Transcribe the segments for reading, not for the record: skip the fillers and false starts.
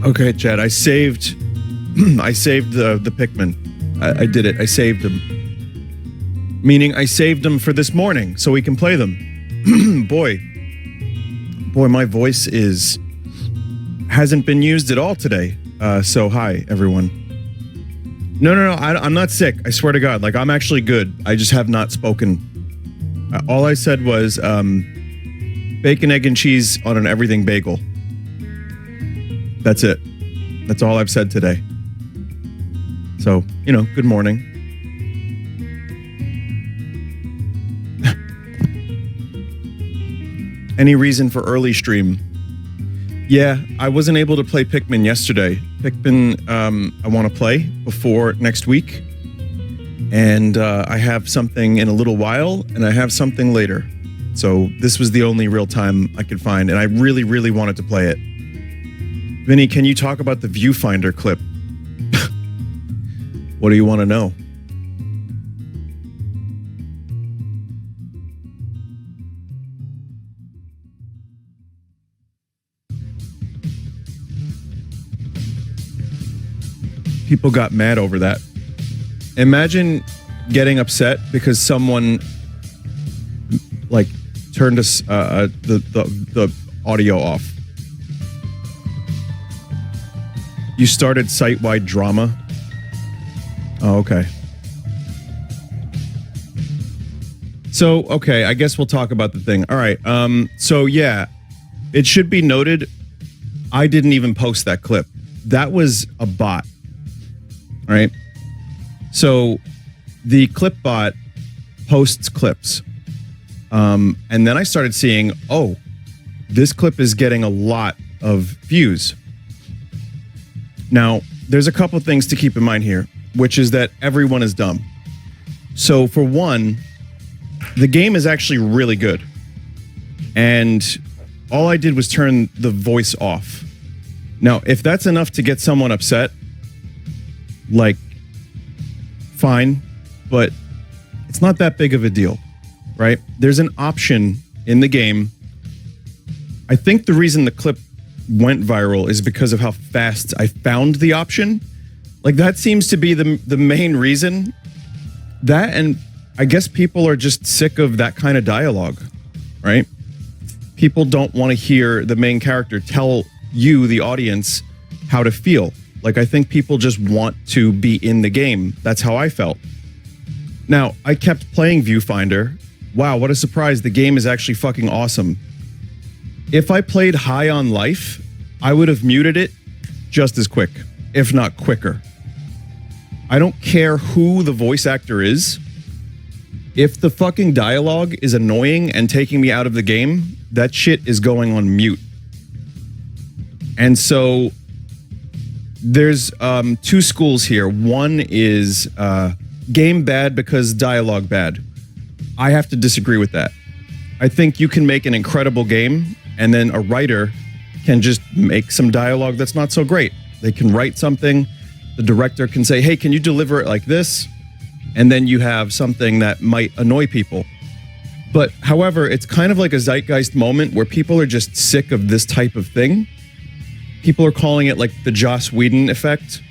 Okay, Chad, I saved the Pikmin. I did it. I saved them. Meaning I saved them for this morning so we can play them. Boy, my voice hasn't been used at all today. So hi, everyone. No, I'm not sick. I swear to God. Like, I'm actually good. I just have not spoken. All I said was bacon, egg, and cheese on an everything bagel. That's it. That's all I've said today. So, good morning. Any reason for early stream? Yeah, I wasn't able to play Pikmin yesterday. Pikmin, I want to play before next week. And I have something in a little while, and I have something later. So this was the only real time I could find, and I really, really wanted to play it. Vinny, can you talk about the Viewfinder clip? What do you want to know? People got mad over that. Imagine getting upset because someone turned the audio off. You started site-wide drama. Oh, okay. So, okay, I guess we'll talk about the thing. All right. So yeah, it should be noted, I didn't even post that clip. That was a bot. All right. So the clip bot posts clips. And then I started seeing, oh, this clip is getting a lot of views. Now, there's a couple things to keep in mind here, which is that everyone is dumb. So for one, the game is actually really good. And all I did was turn the voice off. Now, if that's enough to get someone upset, fine, but it's not that big of a deal, right? There's an option in the game. I think the reason the clip went viral is because of how fast I found the option. That seems to be the main reason. That, and I guess people are just sick of that kind of dialogue, right? People don't want to hear the main character tell you, the audience, how to feel. I think people just want to be in the game. That's how I felt. Now, I kept playing Viewfinder. Wow, what a surprise. The game is actually fucking awesome. If I played high on life, I would have muted it just as quick, if not quicker. I don't care who the voice actor is. If the fucking dialogue is annoying and taking me out of the game, that shit is going on mute. And so there's two schools here. One is game bad because dialogue bad. I have to disagree with that. I think you can make an incredible game, and then a writer can just make some dialogue that's not so great. They can write something, the director can say, hey, can you deliver it like this? And then you have something that might annoy people. But however, it's kind of like a zeitgeist moment where people are just sick of this type of thing. People are calling it the Joss Whedon effect.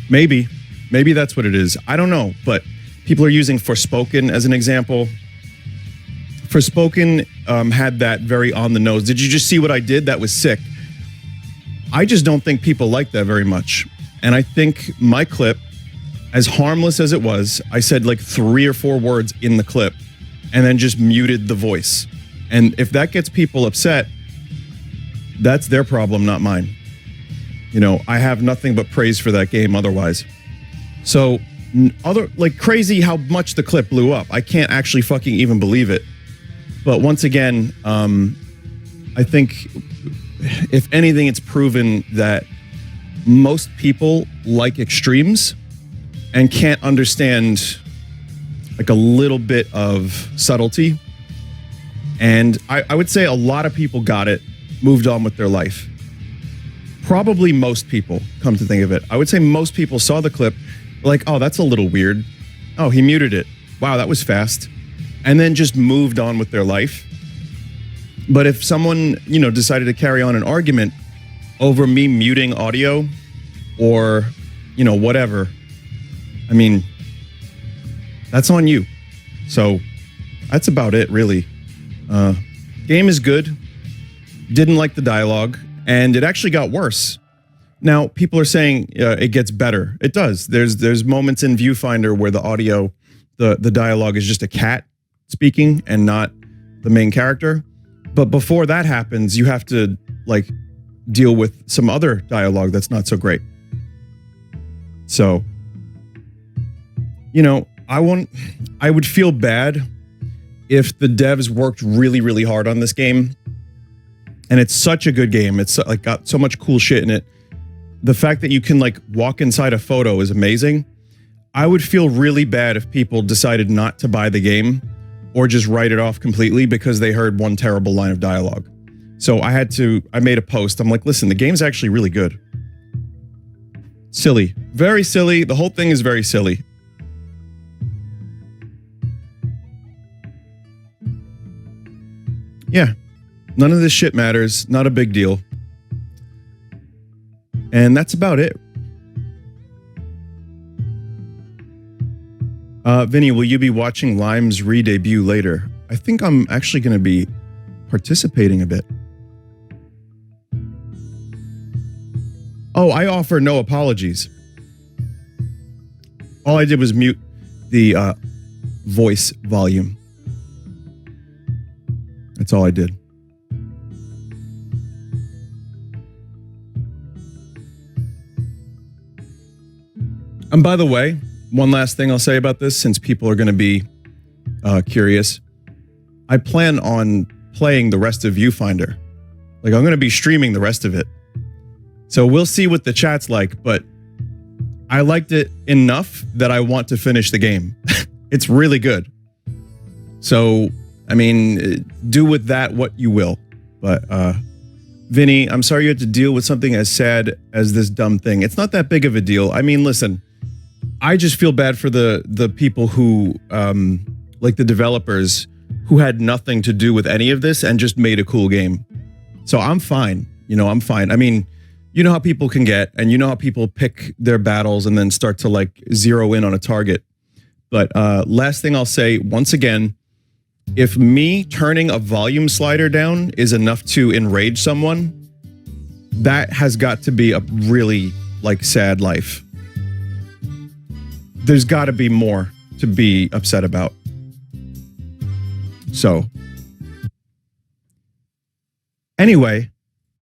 Maybe that's what it is. I don't know, but people are using Forspoken as an example. Forspoken had that very on the nose. Did you just see what I did? That was sick. I just don't think people like that very much. And I think my clip, as harmless as it was, I said 3 or 4 words in the clip and then just muted the voice. And if that gets people upset, that's their problem, not mine. I have nothing but praise for that game otherwise. So, crazy how much the clip blew up. I can't actually fucking even believe it. But once again, I think, if anything, it's proven that most people like extremes and can't understand a little bit of subtlety. And I would say a lot of people got it, moved on with their life. Probably most people, come to think of it. I would say most people saw the clip, oh, that's a little weird. Oh, he muted it. Wow, that was fast. And then just moved on with their life. But if someone, decided to carry on an argument over me muting audio or, whatever, I mean, that's on you. So that's about it, really. Game is good. Didn't like the dialogue, and it actually got worse. Now, people are saying it gets better. It does. There's moments in Viewfinder where the audio, the dialogue is just a cat speaking and not the main character. But before that happens, you have to deal with some other dialogue that's not so great. So, I would feel bad if the devs worked really, really hard on this game. And it's such a good game. It's got so much cool shit in it. The fact that you can walk inside a photo is amazing. I would feel really bad if people decided not to buy the game or just write it off completely because they heard one terrible line of dialogue. So I made a post. I'm like, listen, the game's actually really good. Silly. Very silly. The whole thing is very silly. Yeah. None of this shit matters. Not a big deal. And that's about it. Vinny, will you be watching Lime's re-debut later? I think I'm actually going to be participating a bit. Oh, I offer no apologies. All I did was mute the voice volume. That's all I did. And by the way, one last thing I'll say about this, since people are going to be curious. I plan on playing the rest of Viewfinder. I'm going to be streaming the rest of it. So we'll see what the chat's like, but I liked it enough that I want to finish the game. It's really good. So, I mean, do with that what you will. But, Vinny, I'm sorry you had to deal with something as sad as this dumb thing. It's not that big of a deal. I mean, listen, I just feel bad for the people who, the developers who had nothing to do with any of this and just made a cool game. So I'm fine. I'm fine. I mean, you know how people can get, and you know how people pick their battles and then start to zero in on a target. But last thing I'll say, once again, if me turning a volume slider down is enough to enrage someone, that has got to be a really sad life. There's got to be more to be upset about. So, anyway,